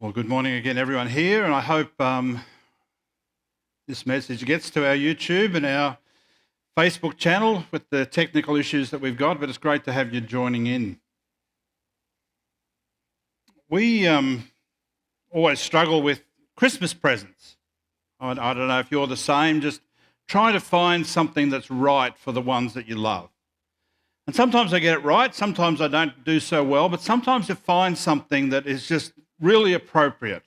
Well, good morning again, everyone here, and I hope this message gets to our YouTube and our Facebook channel with the technical issues that we've got, but it's great to have you joining in. We always struggle with Christmas presents. I don't know if you're the same, just trying to find something that's right for the ones that you love. And sometimes I get it right, sometimes I don't do so well, but sometimes you find something that is just really appropriate.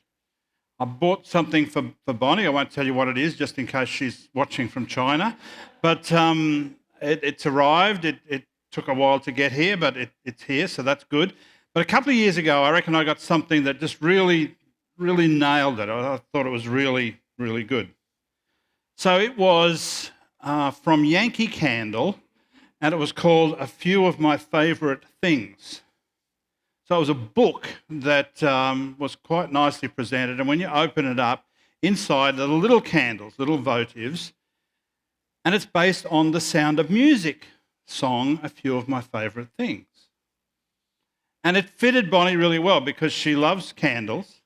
I bought something for Bonnie. I won't tell you what it is, just in case she's watching from China. But it's arrived. It took a while to get here, but it's here, so that's good. But a couple of years ago, I reckon I got something that just really, really nailed it. I thought it was really, really good. So it was from Yankee Candle, and it was called A Few of My Favourite Things. So it was a book that was quite nicely presented, and when you open it up, inside there are little candles, little votives, and it's based on the Sound of Music song, A Few of My Favourite Things. And it fitted Bonnie really well because she loves candles,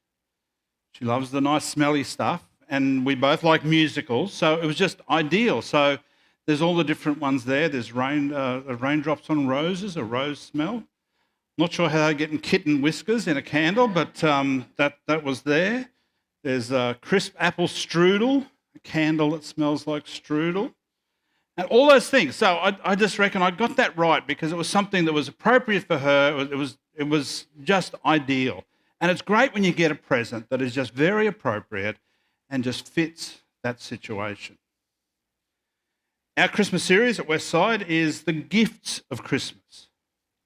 she loves the nice smelly stuff, and we both like musicals, so it was just ideal. So there's all the different ones there. There's raindrops on roses, a rose smell. Not sure how they're getting kitten whiskers in a candle, but that was there. There's a crisp apple strudel, a candle that smells like strudel, and all those things. So I just reckon I got that right because it was something that was appropriate for her. It was just ideal. And it's great when you get a present that is just very appropriate and just fits that situation. Our Christmas series at Westside is the gifts of Christmas.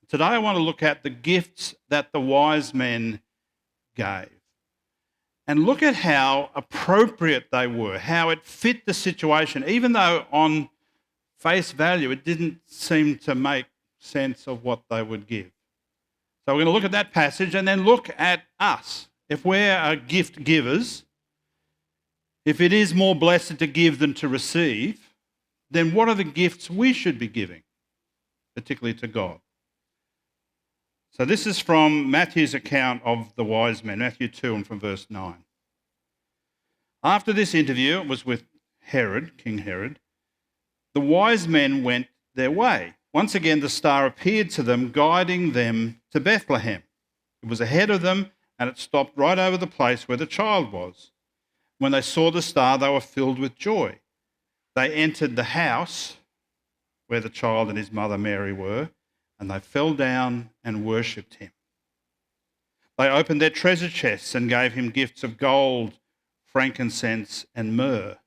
Today I want to look at the gifts that the wise men gave and look at how appropriate they were, how it fit the situation, even though on face value it didn't seem to make sense of what they would give. So we're going to look at that passage and then look at us. If we're gift givers, if it is more blessed to give than to receive, then what are the gifts we should be giving, particularly to God? So this is from Matthew's account of the wise men, Matthew 2 and from verse 9. After this interview, it was with Herod, King Herod, the wise men went their way. Once again, the star appeared to them, guiding them to Bethlehem. It was ahead of them, and it stopped right over the place where the child was. When they saw the star, they were filled with joy. They entered the house where the child and his mother Mary were, and they fell down and worshipped him. They opened their treasure chests and gave him gifts of gold, frankincense, and myrrh.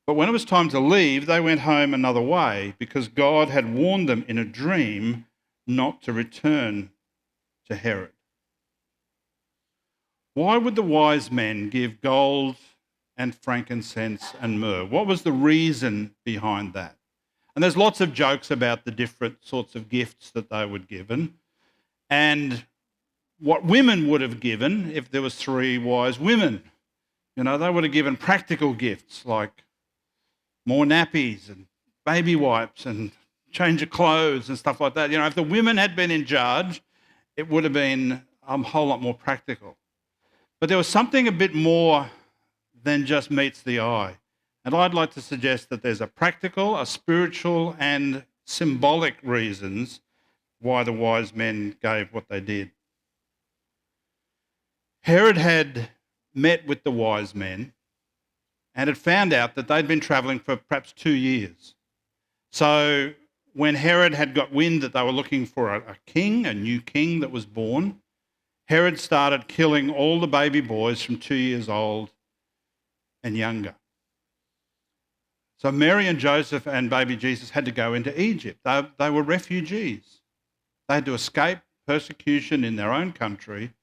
But when it was time to leave, they went home another way because God had warned them in a dream not to return to Herod. Why would the wise men give gold and frankincense and myrrh? What was the reason behind that? And there's lots of jokes about the different sorts of gifts that they would given and what women would have given if there was three wise women. You know, they would have given practical gifts like more nappies and baby wipes and change of clothes and stuff like that. You know, if the women had been in charge, it would have been a whole lot more practical. But there was something a bit more than just meets the eye. And I'd like to suggest that there's a practical, a spiritual, and symbolic reasons why the wise men gave what they did. Herod had met with the wise men and had found out that they'd been travelling for perhaps 2 years. So when Herod had got wind that they were looking for a king, a new king that was born, Herod started killing all the baby boys from 2 years old and younger. So Mary and Joseph and baby Jesus had to go into Egypt. They were refugees. They had to escape persecution in their own country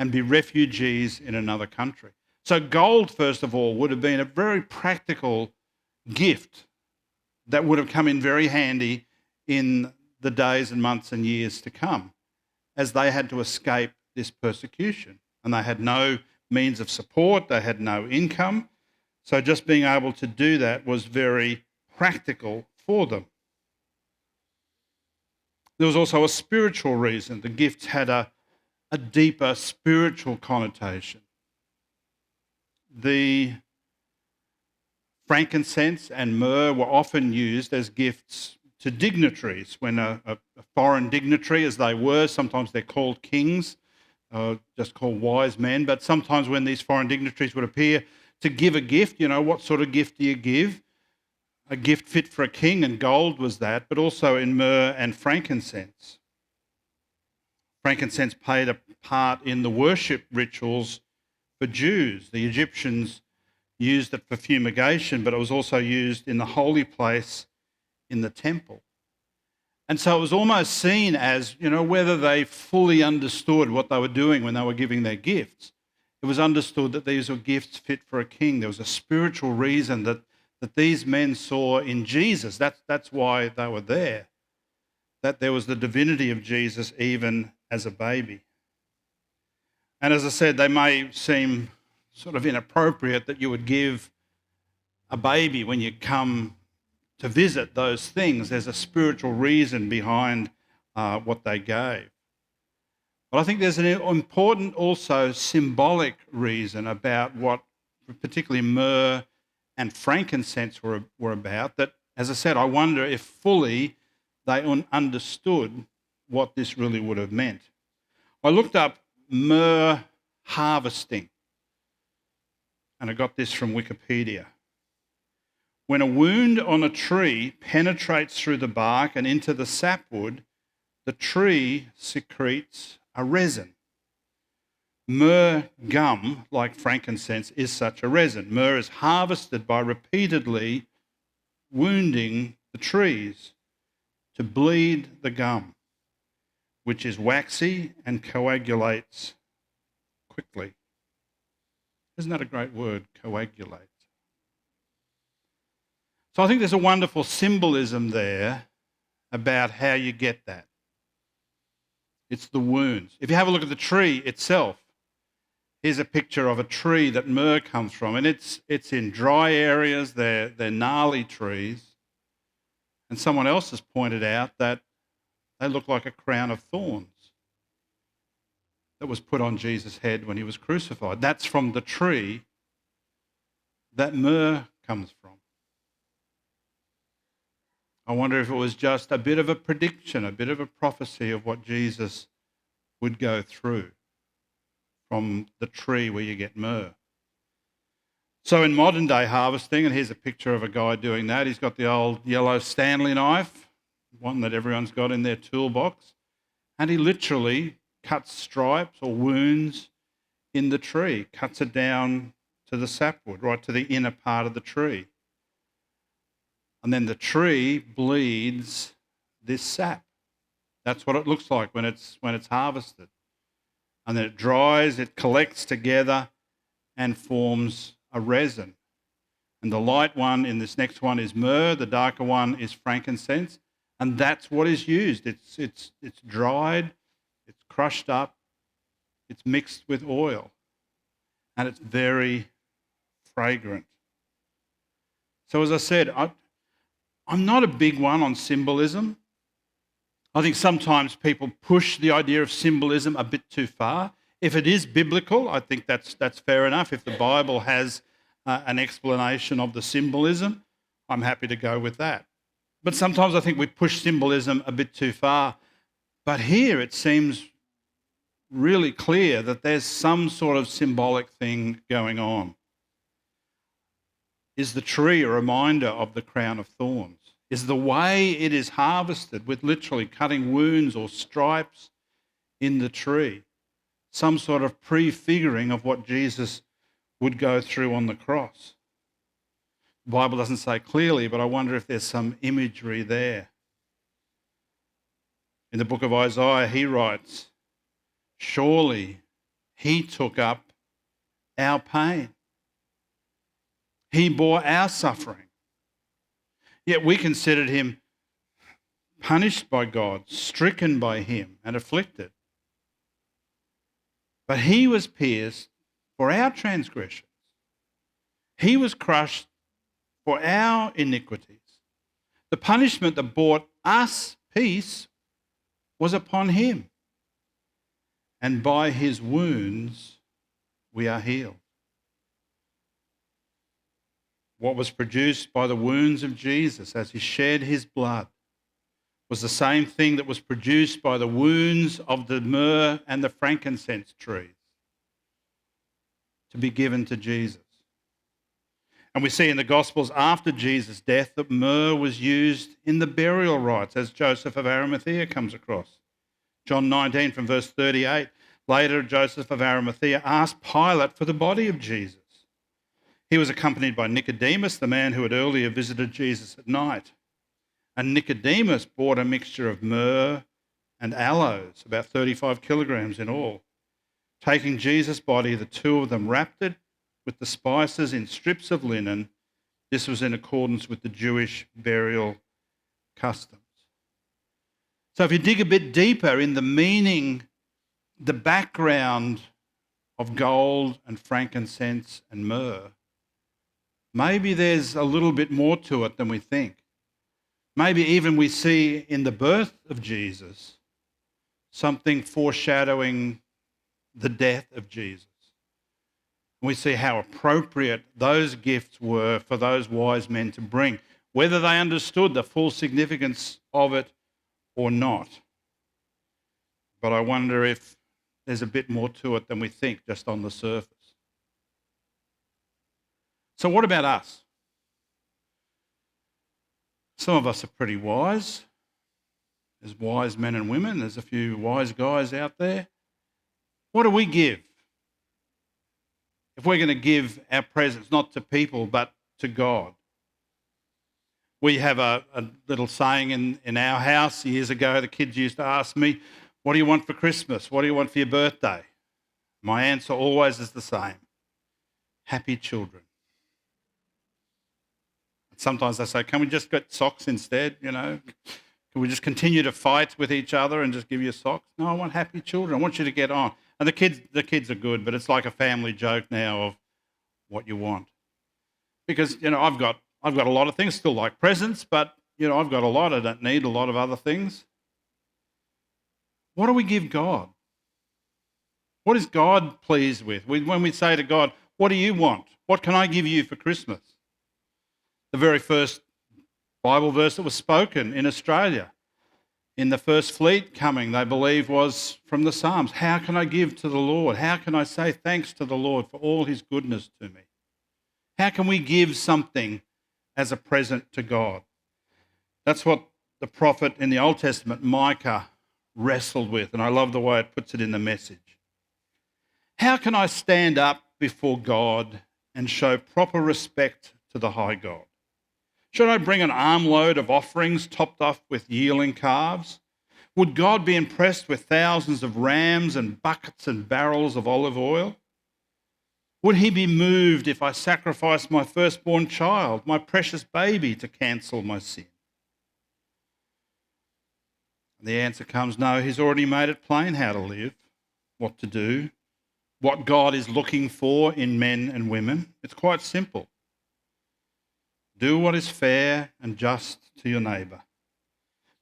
and be refugees in another country. So gold, first of all, would have been a very practical gift that would have come in very handy in the days and months and years to come as they had to escape this persecution. And they had no means of support, they had no income. So just being able to do that was very practical for them. There was also a spiritual reason. The gifts had a a deeper spiritual connotation. The frankincense and myrrh were often used as gifts to dignitaries. When a foreign dignitary, as they were, sometimes they're called kings, just called wise men, but sometimes when these foreign dignitaries would appear to give a gift, what sort of gift do you give? A gift fit for a king, and gold was that, but also in myrrh and frankincense. Frankincense played a part in the worship rituals for Jews. The Egyptians used it for fumigation, but it was also used in the holy place in the temple. And so it was almost seen as, whether they fully understood what they were doing when they were giving their gifts. It was understood that these were gifts fit for a king. There was a spiritual reason that these men saw in Jesus. That's why they were there, that there was the divinity of Jesus even as a baby. And as I said, they may seem sort of inappropriate that you would give a baby when you come to visit those things. There's a spiritual reason behind what they gave. But I think there's an important also symbolic reason about what particularly myrrh and frankincense were about, that, as I said, I wonder if fully they understood what this really would have meant. I looked up myrrh harvesting, and I got this from Wikipedia. When a wound on a tree penetrates through the bark and into the sapwood, the tree secretes a resin. Myrrh gum, like frankincense, is such a resin. Myrrh is harvested by repeatedly wounding the trees to bleed the gum, which is waxy and coagulates quickly. Isn't that a great word, coagulate? So I think there's a wonderful symbolism there about how you get that. It's the wounds. If you have a look at the tree itself, here's a picture of a tree that myrrh comes from, and it's in dry areas, they're gnarly trees. And someone else has pointed out that they look like a crown of thorns that was put on Jesus' head when he was crucified. That's from the tree that myrrh comes from. I wonder if it was just a bit of a prediction, a bit of a prophecy of what Jesus would go through from the tree where you get myrrh. So in modern day harvesting, and here's a picture of a guy doing that, he's got the old yellow Stanley knife, one that everyone's got in their toolbox, and he literally cuts stripes or wounds in the tree, cuts it down to the sapwood, right to the inner part of the tree. And then the tree bleeds this sap. That's what it looks like when it's harvested. And then it dries, it collects together and forms a resin. And the light one in this next one is myrrh, the darker one is frankincense, and that's what is used. It's dried, it's crushed up, it's mixed with oil, and it's very fragrant. So as I said, I'm not a big one on symbolism. I think sometimes people push the idea of symbolism a bit too far. If it is biblical, I think that's fair enough. If the Bible has an explanation of the symbolism, I'm happy to go with that. But sometimes I think we push symbolism a bit too far. But here it seems really clear that there's some sort of symbolic thing going on. Is the tree a reminder of the crown of thorns? Is the way it is harvested with literally cutting wounds or stripes in the tree some sort of prefiguring of what Jesus would go through on the cross? The Bible doesn't say clearly, but I wonder if there's some imagery there. In the book of Isaiah, he writes, "Surely he took up our pain. He bore our suffering. Yet we considered him punished by God, stricken by him, and afflicted. But he was pierced for our transgressions. He was crushed for our iniquities. The punishment that brought us peace was upon him. and by his wounds we are healed. What was produced by the wounds of Jesus as he shed his blood was the same thing that was produced by the wounds of the myrrh and the frankincense trees to be given to Jesus. And we see in the Gospels after Jesus' death that myrrh was used in the burial rites, as Joseph of Arimathea comes across. John 19 from verse 38, later Joseph of Arimathea asked Pilate for the body of Jesus. He was accompanied by Nicodemus, the man who had earlier visited Jesus at night. And Nicodemus bought a mixture of myrrh and aloes, about 35 kilograms in all. Taking Jesus' body, the two of them wrapped it with the spices in strips of linen. This was in accordance with the Jewish burial customs. So if you dig a bit deeper in the meaning, the background of gold and frankincense and myrrh, maybe there's a little bit more to it than we think. Maybe even we see in the birth of Jesus something foreshadowing the death of Jesus. We see how appropriate those gifts were for those wise men to bring, whether they understood the full significance of it or not. But I wonder if there's a bit more to it than we think just on the surface. So what about us? Some of us are pretty wise. There's wise men and women. There's a few wise guys out there. What do we give? If we're going to give our presents not to people but to God. We have a little saying in our house years ago. The kids used to ask me, what do you want for Christmas? What do you want for your birthday? My answer always is the same. Happy children. Sometimes they say, can we just get socks instead, Can we just continue to fight with each other and just give you socks? No, I want happy children. I want you to get on. And the kids are good, but it's like a family joke now of what you want. Because, I've got a lot of things, still like presents, but, I've got a lot. I don't need a lot of other things. What do we give God? What is God pleased with? When we say to God, what do you want? What can I give you for Christmas? The very first Bible verse that was spoken in Australia in the first fleet coming, they believe, was from the Psalms. How can I give to the Lord? How can I say thanks to the Lord for all his goodness to me? How can we give something as a present to God? That's what the prophet in the Old Testament, Micah, wrestled with, and I love the way it puts it in the Message. How can I stand up before God and show proper respect to the high God? Should I bring an armload of offerings topped off with yearling calves? Would God be impressed with thousands of rams and buckets and barrels of olive oil? Would he be moved if I sacrificed my firstborn child, my precious baby, to cancel my sin? And the answer comes, no, he's already made it plain how to live, what to do, what God is looking for in men and women. It's quite simple. Do what is fair and just to your neighbour.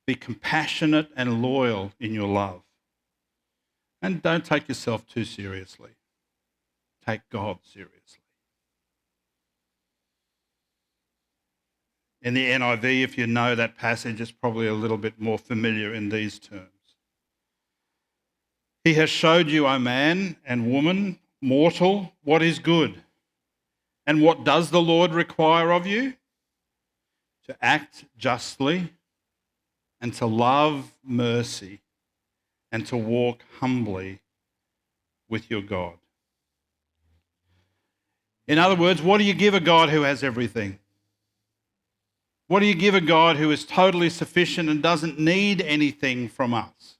Be compassionate and loyal in your love. And don't take yourself too seriously. Take God seriously. In the NIV, if you know that passage, it's probably a little bit more familiar in these terms. He has showed you, O man and woman, mortal, what is good. And what does the Lord require of you? To act justly and to love mercy and to walk humbly with your God. In other words, what do you give a God who has everything? What do you give a God who is totally sufficient and doesn't need anything from us?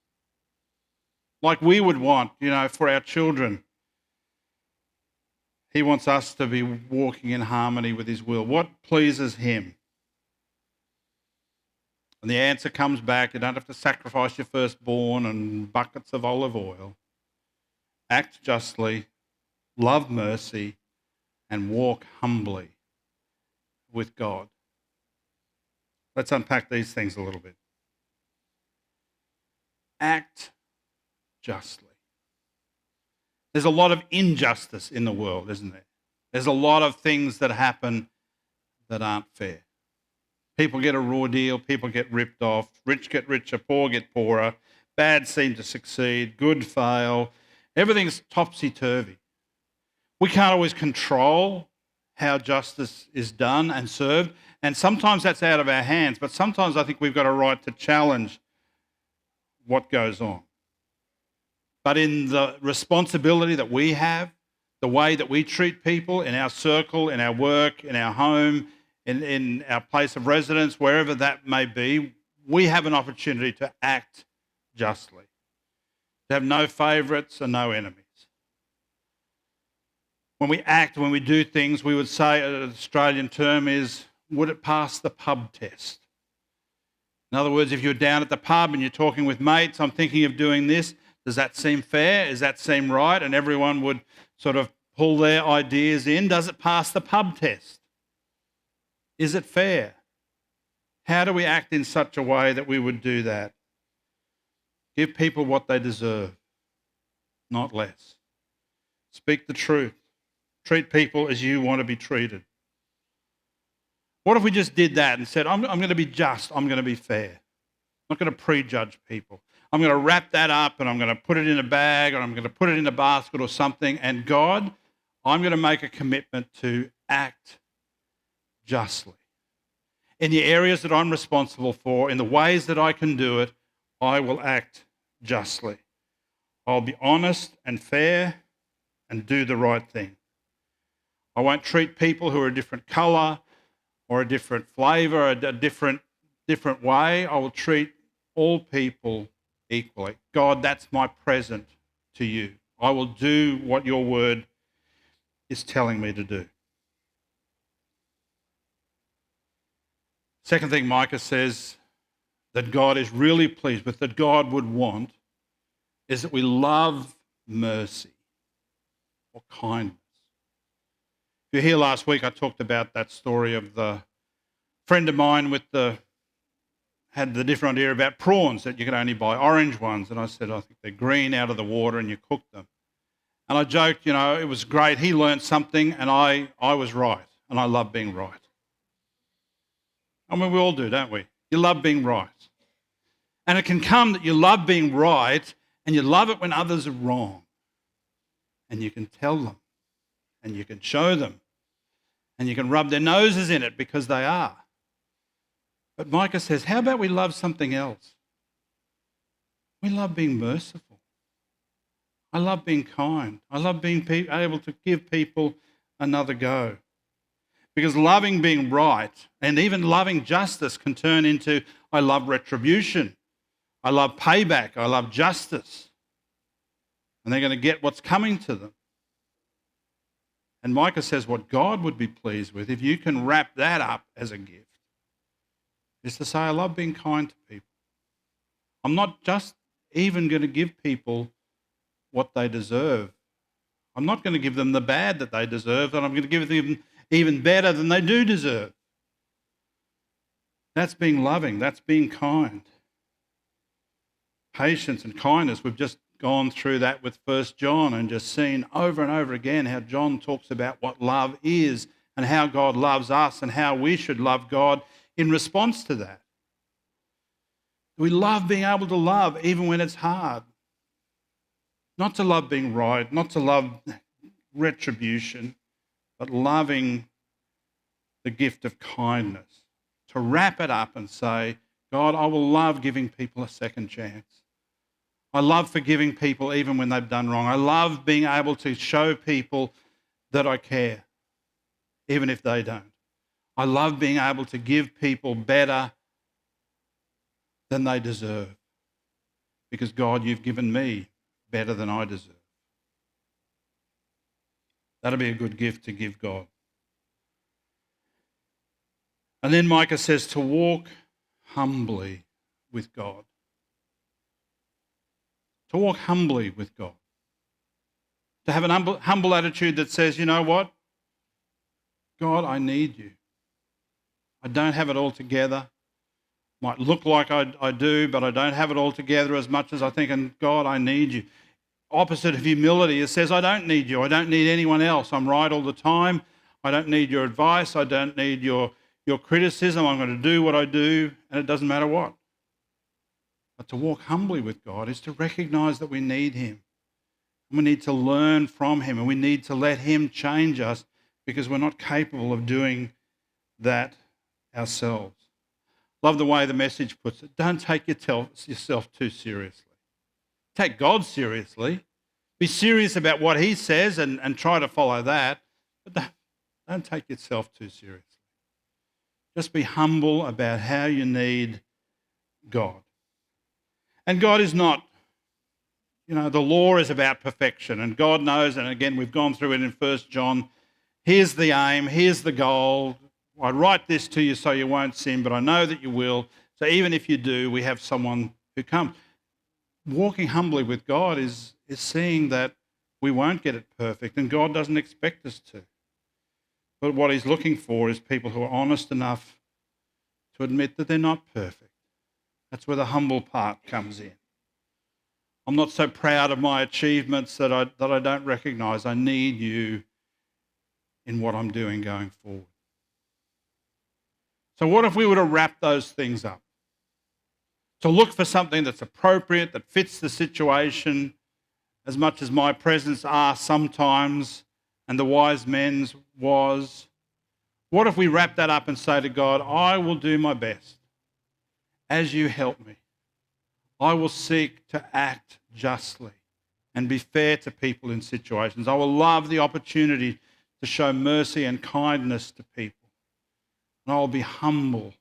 Like we would want, for our children. He wants us to be walking in harmony with his will. What pleases him? And the answer comes back, you don't have to sacrifice your firstborn and buckets of olive oil. Act justly, love mercy, and walk humbly with God. Let's unpack these things a little bit. Act justly. There's a lot of injustice in the world, isn't there? There's a lot of things that happen that aren't fair. People get a raw deal, people get ripped off, rich get richer, poor get poorer, bad seem to succeed, good fail. Everything's topsy-turvy. We can't always control how justice is done and served, and sometimes that's out of our hands, but sometimes I think we've got a right to challenge what goes on. But in the responsibility that we have, the way that we treat people in our circle, in our work, in our home, in our place of residence, wherever that may be, we have an opportunity to act justly, to have no favourites and no enemies. When we act, when we do things, we would say, an Australian term is, would it pass the pub test? In other words, if you're down at the pub and you're talking with mates, I'm thinking of doing this, does that seem fair? Does that seem right? And everyone would sort of pull their ideas in. Does it pass the pub test? Is it fair? How do we act in such a way that we would do that? Give people what they deserve, not less. Speak the truth. Treat people as you want to be treated. What if we just did that and said, I'm going to be just, I'm going to be fair. I'm not going to prejudge people. I'm going to wrap that up and I'm going to put it in a bag or I'm going to put it in a basket or something. And God, I'm going to make a commitment to act justly. In the areas that I'm responsible for, in the ways that I can do it, I will act justly. I'll be honest and fair and do the right thing. I won't treat people who are a different colour or a different flavour, a different way. I will treat all people equally. God, that's my present to you. I will do what your word is telling me to do. Second thing Micah says that God is really pleased with, that God would want, is that we love mercy or kindness. If you're here last week, I talked about that story of the friend of mine had the different idea about prawns, that you could only buy orange ones. And I said, I think they're green out of the water and you cook them. And I joked, it was great. He learned something and I was right. And I love being right. I mean, we all do, don't we? You love being right. And it can come that you love being right and you love it when others are wrong. And you can tell them and you can show them and you can rub their noses in it because they are. But Micah says, how about we love something else? We love being merciful. I love being kind. I love being able to give people another go. Because loving being right and even loving justice can turn into, I love retribution. I love payback. I love justice. And they're going to get what's coming to them. And Micah says what God would be pleased with, if you can wrap that up as a gift, is to say, I love being kind to people. I'm not just even going to give people what they deserve. I'm not going to give them the bad that they deserve, and I'm going to give them even better than they do deserve. That's being loving. That's being kind. Patience and kindness. We've just gone through that with 1 John and just seen over and over again how John talks about what love is and how God loves us and how we should love God in response to that. We love being able to love even when it's hard. Not to love being right, not to love retribution, but loving the gift of kindness. To wrap it up and say, God, I will love giving people a second chance. I love forgiving people even when they've done wrong. I love being able to show people that I care, even if they don't. I love being able to give people better than they deserve. Because, God, you've given me better than I deserve. That'll be a good gift to give God. And then Micah says to walk humbly with God. To walk humbly with God. To have an humble attitude that says, you know what? God, I need you. I don't have it all together. Might look like I do, but I don't have it all together as much as I think. And God, I need you. opposite of humility. It says, I don't need you. I don't need anyone else. I'm right all the time. I don't need your advice. I don't need your criticism. I'm going to do what I do, and it doesn't matter what. But to walk humbly with God is to recognise that we need him. And we need to learn from him, and we need to let him change us because we're not capable of doing that ourselves. Love the way the Message puts it. Don't take yourself too seriously. Take God seriously. Be serious about what he says and try to follow that. But don't take yourself too seriously. Just be humble about how you need God. And God is not, the law is about perfection. And God knows, and again, we've gone through it in 1 John. Here's the aim. Here's the goal. I write this to you so you won't sin, but I know that you will. So even if you do, we have someone who comes. Walking humbly with God is seeing that we won't get it perfect, and God doesn't expect us to. But what he's looking for is people who are honest enough to admit that they're not perfect. That's where the humble part comes in. I'm not so proud of my achievements that I don't recognise I need you in what I'm doing going forward. So what if we were to wrap those things up? To look for something that's appropriate, that fits the situation, as much as my presents are sometimes, and the wise men's was. What if we wrap that up and say to God, I will do my best as you help me. I will seek to act justly and be fair to people in situations. I will love the opportunity to show mercy and kindness to people. And I'll be humble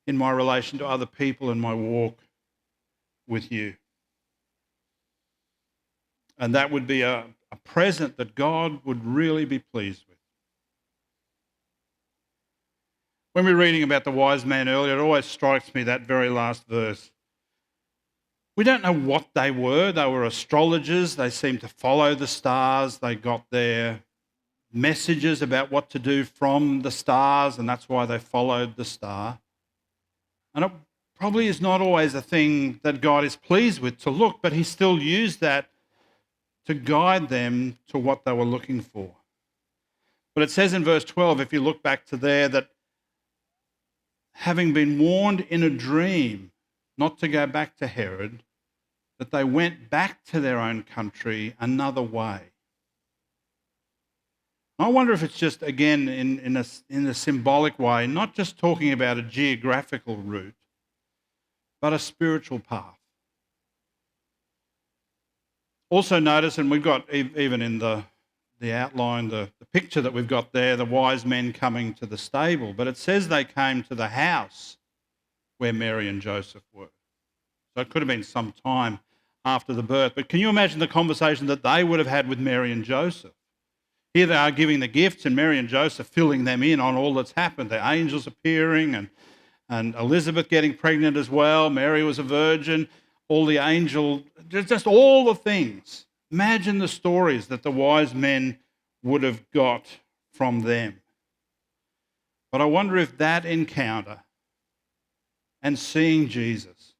in my relation to other people and my walk with you. And that would be a present that God would really be pleased with. When we were reading about the wise man earlier, it always strikes me that very last verse. We don't know what they were. They were astrologers. They seemed to follow the stars. They got their messages about what to do from the stars, and that's why they followed the star. And it probably is not always a thing that God is pleased with to look, but he still used that to guide them to what they were looking for. But it says in verse 12, if you look back to there, that having been warned in a dream not to go back to Herod, that they went back to their own country another way. I wonder if it's just, again, in a symbolic way, not just talking about a geographical route, but a spiritual path. Also notice, and we've got even in the outline, the picture that we've got there, the wise men coming to the stable, but it says they came to the house where Mary and Joseph were. So it could have been some time after the birth. But can you imagine the conversation that they would have had with Mary and Joseph? Here they are giving the gifts, and Mary and Joseph filling them in on all that's happened. The angels appearing and Elizabeth getting pregnant as well. Mary was a virgin. All the angel, just all the things. Imagine the stories that the wise men would have got from them. But I wonder if that encounter and seeing Jesus,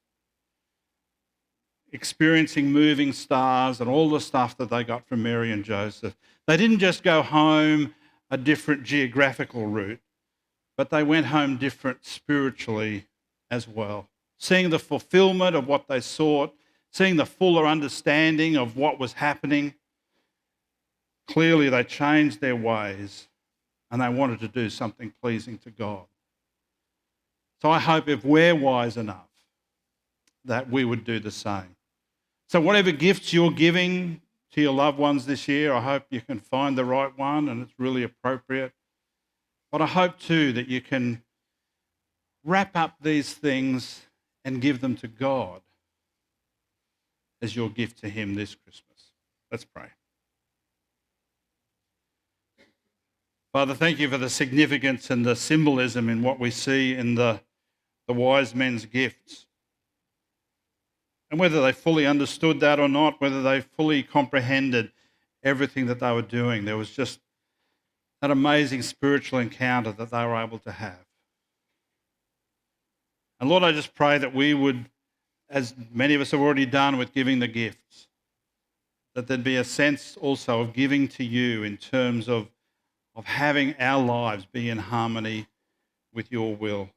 experiencing moving stars and all the stuff that they got from Mary and Joseph, they didn't just go home a different geographical route, but they went home different spiritually as well. Seeing the fulfillment of what they sought, seeing the fuller understanding of what was happening. Clearly they changed their ways and they wanted to do something pleasing to God. So I hope if we're wise enough that we would do the same. So whatever gifts you're giving to your loved ones this year, I hope you can find the right one and it's really appropriate. But I hope too that you can wrap up these things and give them to God as your gift to him this Christmas. Let's pray. Father, thank you for the significance and the symbolism in what we see in the wise men's gifts. And whether they fully understood that or not, whether they fully comprehended everything that they were doing, there was just that amazing spiritual encounter that they were able to have. And Lord, I just pray that we would, as many of us have already done with giving the gifts, that there'd be a sense also of giving to you in terms of having our lives be in harmony with your will.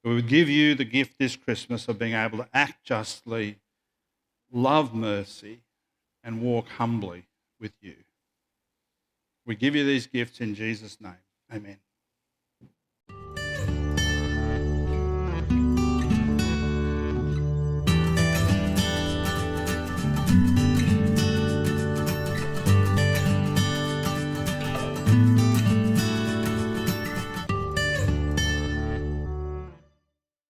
We would give you the gift this Christmas of being able to act justly, love mercy, and walk humbly with you. We give you these gifts in Jesus' name. Amen.